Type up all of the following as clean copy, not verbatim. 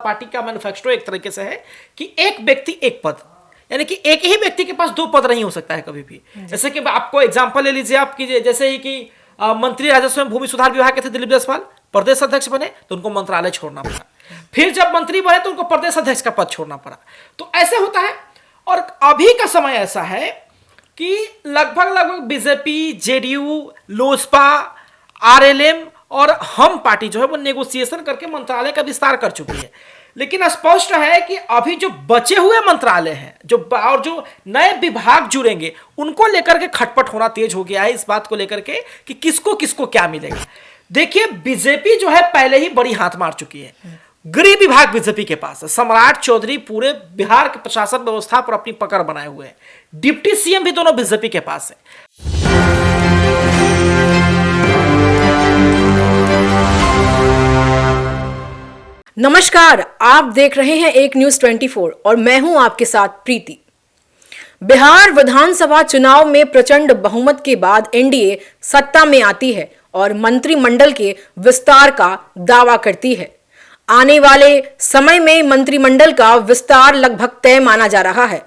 Party का manifesto एक तरीके से है कि एक व्यक्ति एक पद, यानी कि एक ही व्यक्ति के पास 2 पद नहीं हो सकता है कभी भी। जैसे कि आपको एग्जांपल ले लीजिए आप कि जैसे ही कि मंत्री राजस्व एवं भूमि सुधार विभाग के थे दिलीप जायसवाल, प्रदेश अध्यक्ष बने तो उनको मंत्रालय छोड़ना पड़ा, फिर जब मंत्री बने तो उनको प्रदेश अध्यक्ष का पद छोड़ना पड़ा। तो ऐसे होता है। और अभी का समय ऐसा है कि लगभग बीजेपी, जेडीयू, लोजपा, आरएलएम और हम पार्टी जो है वो नेगोशिएशन करके मंत्रालय का विस्तार कर चुकी है। लेकिन स्पष्ट है कि अभी जो बचे हुए मंत्रालय हैं और जो नए विभाग जुड़ेंगे उनको लेकर के खटपट होना तेज हो गया है इस बात को लेकर के कि किसको किसको क्या मिलेगा। देखिए, बीजेपी जो है पहले ही बड़ी हाथ मार चुकी है। गृह विभाग बीजेपी के पास है। सम्राट चौधरी पूरे बिहार के प्रशासन व्यवस्था पर अपनी पकड़ बनाए हुए हैं। डिप्टी सीएम भी दोनों बीजेपी के पास है। नमस्कार, आप देख रहे हैं एक न्यूज 24 और मैं हूं आपके साथ प्रीति। बिहार विधानसभा चुनाव में प्रचंड बहुमत के बाद एनडीए सत्ता में आती है और मंत्रिमंडल के विस्तार का दावा करती है। आने वाले समय में मंत्रिमंडल का विस्तार लगभग तय माना जा रहा है।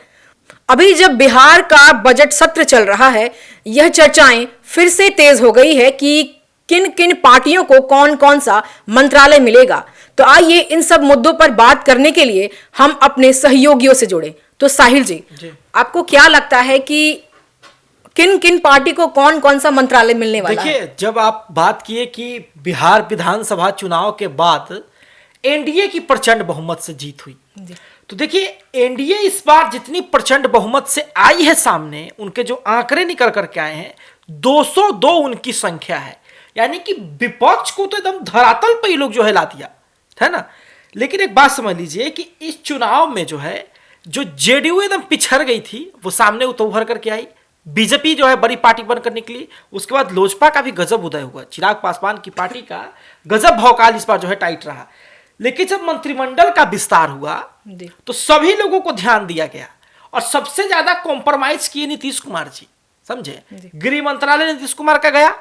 अभी जब बिहार का बजट सत्र चल रहा है, यह चर्चाएं फिर से तेज हो गई है कि किन किन पार्टियों को कौन कौन सा मंत्रालय मिलेगा। तो आइए इन सब मुद्दों पर बात करने के लिए हम अपने सहयोगियों से जुड़े। तो साहिल जी, आपको क्या लगता है कि किन किन पार्टी को कौन कौन सा मंत्रालय मिलने वाला है? देखिए, जब आप बात किए कि बिहार विधानसभा चुनाव के बाद एनडीए की प्रचंड बहुमत से जीत हुई, तो देखिए एनडीए इस बार जितनी प्रचंड बहुमत से आई है सामने, उनके जो आंकड़े निकल करके आए हैं 202 उनकी संख्या है। यानी कि विपक्ष को तो एकदम धरातल पे ही लोग जो है ला दिया है ना। लेकिन एक बात समझ लीजिए कि इस चुनाव में जो है जो जेडीयू एकदम पिछड़ गई थी वो सामने उभर करके आई। बीजेपी जो है बड़ी पार्टी बनकर निकली। उसके बाद लोजपा का भी गजब उदय हुआ। चिराग पासवान की पार्टी का गजब भौकाल इस बार जो है टाइट रहा। लेकिन जब मंत्रिमंडल का विस्तार हुआ तो सभी लोगों को ध्यान दिया गया और सबसे ज्यादा कॉम्प्रोमाइज किए नीतीश कुमार जी, समझे। गृह मंत्रालय नीतीश कुमार का गया,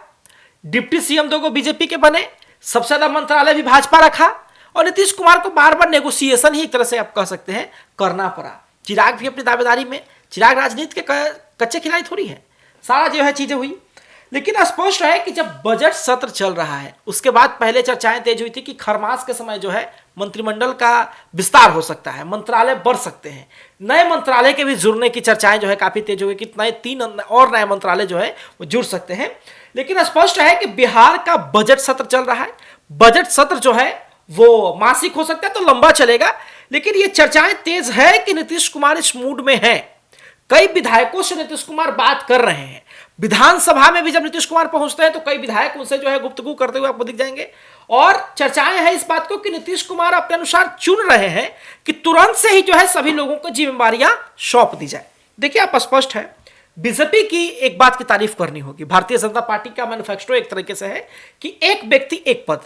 डिप्टी सीएम 2 बीजेपी के बने, सबसे ज्यादा मंत्रालय भी भाजपा रखा और नीतीश कुमार को बार बार नेगोशिएशन ही एक तरह से आप कह सकते हैं करना पड़ा। चिराग भी अपनी दावेदारी में, चिराग राजनीति के कच्चे खिलाड़ी थोड़ी है, सारा जो है चीजें हुई। लेकिन स्पष्ट है कि जब बजट सत्र चल रहा है उसके बाद पहले चर्चाएं तेज हुई थी कि खरमास के समय जो है मंत्रिमंडल का विस्तार हो सकता है, मंत्रालय बढ़ सकते हैं, नए मंत्रालय के भी जुड़ने की चर्चाएं जो है काफी तेज हो गई कि नए 3 और नए मंत्रालय जो है वो जुड़ सकते हैं। लेकिन स्पष्ट है कि बिहार का बजट सत्र चल रहा है। बजट सत्र जो है वो मासिक हो सकता है तो लंबा चलेगा। लेकिन ये चर्चाएं तेज है कि नीतीश कुमार इस मूड में है। कई विधायकों से नीतीश कुमार बात कर रहे हैं। विधानसभा में भी जब नीतीश कुमार पहुंचते हैं तो कई विधायक उनसे जो है गुफ्तगू करते हुए आपको दिख जाएंगे। और चर्चाएं हैं इस बात को कि नीतीश कुमार अपने अनुसार चुन रहे हैं कि तुरंत से ही जो है सभी लोगों को जिम्मेवारियां सौंप दी जाए। देखिए, आप स्पष्ट है बीजेपी की एक बात की तारीफ करनी होगी। भारतीय जनता पार्टी का मैनिफेस्टो एक तरीके से है कि एक व्यक्ति एक पद,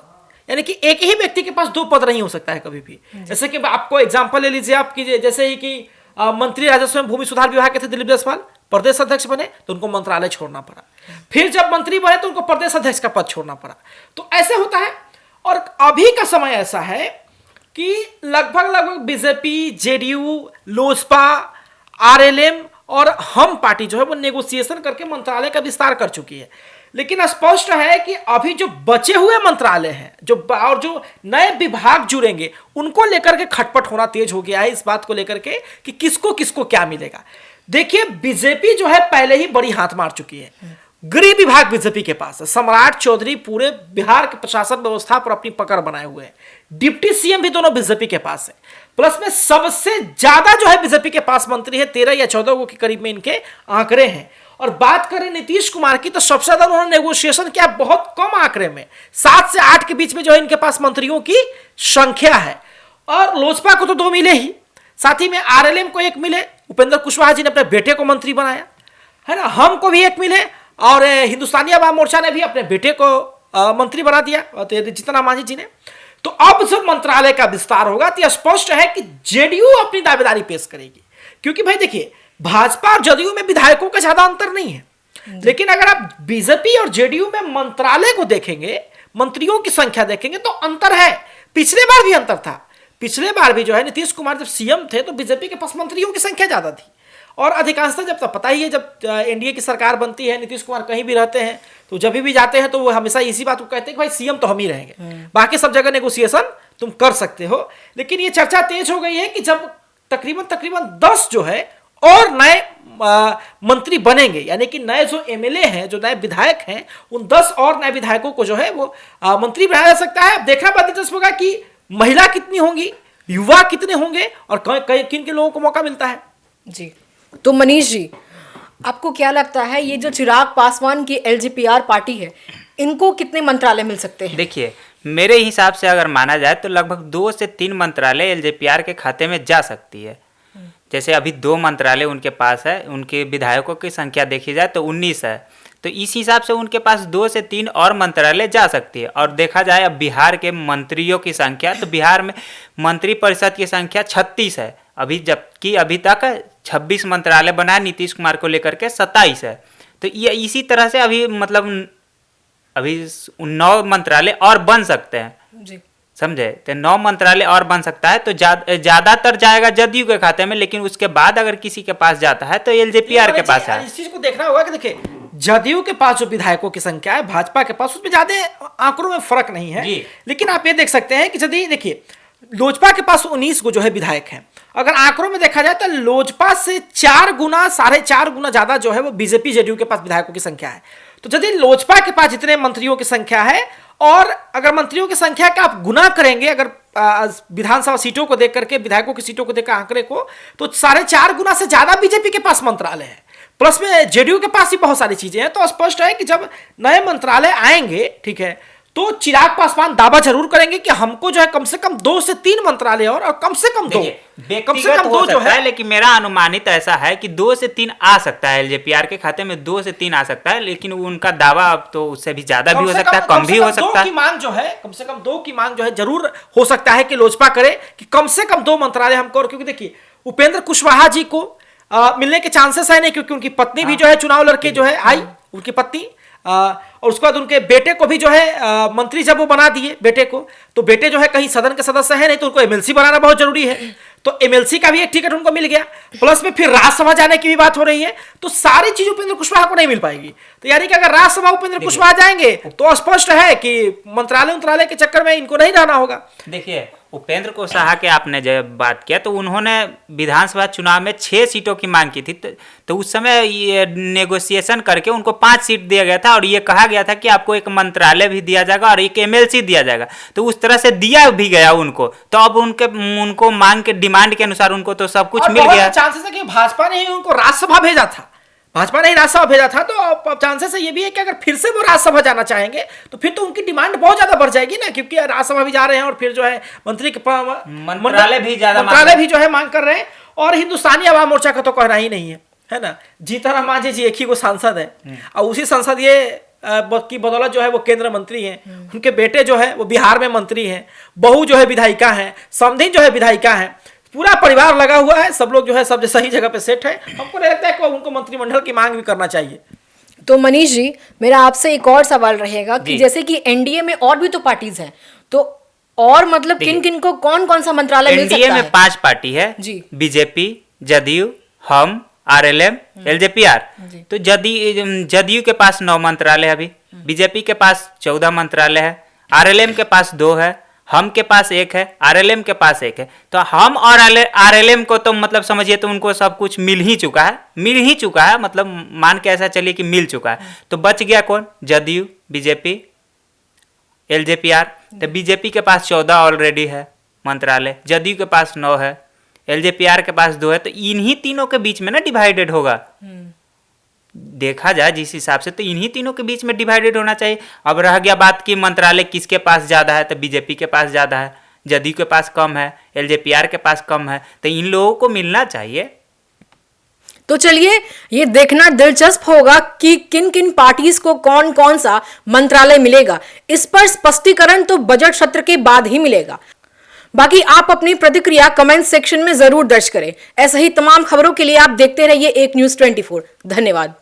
यानी कि एक ही व्यक्ति के पास 2 पद नहीं हो सकता है कभी भी। जैसे कि आपको एग्जांपल ले लीजिए आप कि जैसे ही कि मंत्री राजस्व एवं भूमि सुधार विभाग के थे दिलीप जायसवाल, प्रदेश अध्यक्ष बने तो उनको मंत्रालय छोड़ना पड़ा, फिर जब मंत्री बने तो उनको प्रदेश अध्यक्ष का पद छोड़ना पड़ा। तो ऐसे होता है। और अभी का समय ऐसा है कि लगभग बीजेपी, जेडीयू, लोजपा, आरएलएम और हम पार्टी जो है वो नेगोशिएशन करके मंत्रालय का विस्तार कर चुकी है। लेकिन स्पष्ट है कि अभी जो बचे हुए मंत्रालय हैं और जो नए विभाग जुड़ेंगे उनको लेकर के खटपट होना तेज हो गया है इस बात को लेकर के कि किसको किसको क्या मिलेगा। देखिए, बीजेपी जो है पहले ही बड़ी हाथ मार चुकी है। गृह विभाग बीजेपी के पास है। सम्राट चौधरी पूरे बिहार के प्रशासन व्यवस्था पर अपनी पकड़ बनाए हुए हैं। डिप्टी सीएम भी दोनों बीजेपी के पास है। प्लस में सबसे ज्यादा जो है बीजेपी के पास मंत्री है, 13 या 14 के करीब में इनके आंकड़े हैं। और बात करें नीतीश कुमार की तो सबसे ज्यादा उन्होंने नेगोशिएशन किया बहुत कम आंकड़े में, 7 से 8 के बीच में जो है इनके पास मंत्रियों की संख्या है। और लोजपा को तो 2 मिले ही, साथ ही में आरएलएम को 1 मिले, उपेंद्र कुशवाहा जी ने अपने बेटे को मंत्री बनाया है ना, हमको भी 1 मिले और हिंदुस्तानी आवाम मोर्चा ने भी अपने बेटे को मंत्री बना दिया, जीतन राम मांझी जी ने। तो अब जब मंत्रालय का विस्तार होगा तो स्पष्ट है कि जेडीयू अपनी दावेदारी पेश करेगी। क्योंकि भाई देखिए, भाजपा और जदयू में विधायकों का ज्यादा अंतर नहीं है, लेकिन अगर आप बीजेपी और जेडीयू में मंत्रालय को देखेंगे, मंत्रियों की संख्या देखेंगे तो अंतर है। पिछले बार भी अंतर था। पिछले बार भी जो है नीतीश कुमार जब सीएम थे तो बीजेपी के पास मंत्रियों की संख्या ज्यादा थी, और अधिकांशतः जब तक पता ही है जब एनडीए की सरकार बनती है, नीतीश कुमार कहीं भी रहते हैं तो जब भी जाते हैं तो वो हमेशा इसी बात को कहते हैं कि भाई सीएम तो हम ही रहेंगे, बाकी सब जगह नेगोशिएशन तुम कर सकते हो। लेकिन ये चर्चा तेज हो गई है कि जब तकरीबन 10 जो है और नए मंत्री बनेंगे, यानी कि नए जो एमएलए हैं, जो नए विधायक हैं, उन 10 और नए विधायकों को जो है वो मंत्री बनाया जा सकता है। अब देखना बहुत दिलचस्प होगा कि महिला कितनी होंगी, युवा कितने होंगे और किन किन लोगों को मौका मिलता है। जी, तो मनीष जी, आपको क्या लगता है ये जो चिराग पासवान की एलजेपीआर पार्टी है, इनको कितने मंत्रालय मिल सकते हैं? देखिए, मेरे हिसाब से अगर माना जाए तो लगभग 2 से 3 मंत्रालय एलजेपीआर के खाते में जा सकती है। जैसे अभी 2 मंत्रालय उनके पास है, उनके विधायकों की संख्या देखी जाए तो 19 है, तो इस हिसाब से उनके पास 2 से 3 और मंत्रालय जा सकती है। और देखा जाए अब बिहार के मंत्रियों की संख्या, तो बिहार में मंत्री परिषद की संख्या 36 है अभी, जबकि अभी तक 26 मंत्रालय बना है, नीतीश कुमार को लेकर के 27 है। तो ये इसी तरह से अभी मतलब अभी 9 मंत्रालय और बन सकते हैं जी, समझे। तो 9 मंत्रालय और बन सकता है, तो ज्यादातर जाएगा जदयू के खाते में, लेकिन उसके बाद अगर किसी के पास जाता है तो एलजेपीआर के पास है। इस चीज को देखना होगा कि देखिए, जदयू के पास जो विधायकों की संख्या है, भाजपा के पास उसमें ज्यादा आंकड़ों में फर्क नहीं है, लेकिन आप ये देख सकते हैं कि यदि देखिए लोजपा के पास 19 को जो है विधायक हैं, अगर आंकड़ों में देखा जाए तो लोजपा से 4 गुना 4.5 गुना ज्यादा जो है वो बीजेपी जेडीयू के पास विधायकों की संख्या है। तो यदि लोजपा के पास जितने मंत्रियों की संख्या है, और अगर मंत्रियों की संख्या का आप गुना करेंगे अगर विधानसभा सीटों को देख करके, विधायकों की सीटों को देखकर आंकड़े को, तो 4.5 गुना से ज्यादा बीजेपी के पास मंत्रालय है, प्लस में जेडीयू के पास ही बहुत सारी चीजें हैं। तो स्पष्ट है कि जब नए मंत्रालय आएंगे, ठीक है, तो चिराग पासवान दावा जरूर करेंगे कि हमको जो है कम से कम 2 से 3 मंत्रालय और कम से कम 2 जो है। लेकिन मेरा अनुमानित ऐसा है कि 2 से 3 आ सकता है, एलजेपीआर के खाते में 2 से 3 आ सकता है, लेकिन उनका दावा अब तो उससे भी ज्यादा भी हो सकता है, कम भी हो सकता है। मांग जो है कम से कम 2 की मांग जो है जरूर हो सकता है कि लोजपा करे कि कम से कम 2 मंत्रालय हमको। और क्योंकि देखिए उपेंद्र कुशवाहा जी को मिलने के चांसेस है नहीं, क्योंकि उनकी पत्नी भी जो है चुनाव लड़के जो है आई, उनकी पत्नी, और उसके बाद उनके बेटे को भी जो है मंत्री जब वो बना दिए बेटे को, तो बेटे जो है कहीं सदन के सदस्य है नहीं, तो उनको एमएलसी बनाना बहुत जरूरी है, तो एमएलसी का भी एक टिकट उनको मिल गया, प्लस में फिर राज्यसभा जाने की भी बात हो रही है। तो सारी चीज उपेंद्र कुशवाहा को नहीं मिल पाएगी। तो यानी कि अगर राज्यसभा उपेंद्र कुशवाहा जाएंगे तो स्पष्ट है कि मंत्रालय के चक्कर में इनको नहीं रहना होगा। देखिए, उपेंद्र कुशवाहा के आपने जब बात किया तो उन्होंने विधानसभा चुनाव में 6 सीटों की मांग की थी, तो उस समय ये नेगोशिएशन करके उनको 5 सीट दिया गया था, और ये कहा गया था कि आपको एक मंत्रालय भी दिया जाएगा और एक एमएलसी दिया जाएगा। तो उस तरह से दिया भी गया उनको, तो अब उनको मांग के डिमांड के अनुसार उनको तो सब कुछ मिल गया। चांसेस है कि भाजपा ने ही उनको राज्यसभा भेजा था, तो अब चांसेस ये भी है कि अगर फिर से वो राज्यसभा जाना चाहेंगे तो फिर तो उनकी डिमांड बहुत ज्यादा बढ़ जाएगी ना, क्योंकि राज्यसभा भी जा रहे हैं और फिर जो है मंत्रालय भी जो है मांग कर रहे हैं। और हिंदुस्तानी आवाम मोर्चा का तो कहना ही नहीं है ना। जीतन मांझी जी एक ही को सांसद है, और उसी संसदीय की बदौलत जो है वो केंद्र मंत्री हैं, उनके बेटे जो है वो बिहार में मंत्री हैं, बहू जो है विधायिका है, समधिन जो है विधायिका है, पूरा परिवार लगा हुआ है, सब लोग जो है सब सही जगह पे सेट है। हमको लगता है कि उनको मंत्रिमंडल की मांग भी करना चाहिए। तो मनीष जी, मेरा आपसे एक और सवाल रहेगा कि जैसे कि एनडीए में और भी तो पार्टीज हैं, तो और मतलब किन किन को कौन कौन सा मंत्रालय मिल सकता है? एनडीए में 5 पार्टी है जी, बीजेपी, जदयू, हम, आरएलएम, एलजेपीआर। तो जदयू के पास 9 मंत्रालय है अभी, बीजेपी के पास 14 मंत्रालय है, आरएलएम के पास 2 है, हम के पास 1 है, आरएलएम के पास 1 है। तो हम और आरएलएम को तो मतलब समझिए तो उनको सब कुछ मिल ही चुका है, मतलब मान के ऐसा चलिए कि मिल चुका है। तो बच गया कौन? JDU, BJP, LJPR. तो बीजेपी के पास 14 ऑलरेडी है मंत्रालय, जदयू के पास 9 है, एलजेपीआर के पास 2 है। तो इन्हीं तीनों के बीच में ना डिवाइडेड होगा, देखा जाए जिस हिसाब से, तो इन्हीं तीनों के बीच में डिवाइडेड होना चाहिए। अब रह गया बात कि मंत्रालय किसके पास ज्यादा है, तो बीजेपी के पास ज्यादा है, जदयू के पास कम है, एलजेपीआर के पास कम है, तो इन लोगों को मिलना चाहिए। तो चलिए ये देखना दिलचस्प होगा कि किन किन पार्टीज को कौन कौन सा मंत्रालय मिलेगा। इस पर स्पष्टीकरण तो बजट सत्र के बाद ही मिलेगा। बाकी आप अपनी प्रतिक्रिया कमेंट सेक्शन में जरूर दर्ज करें। ऐसे ही तमाम खबरों के लिए आप देखते रहिए एक न्यूज़ 24। धन्यवाद।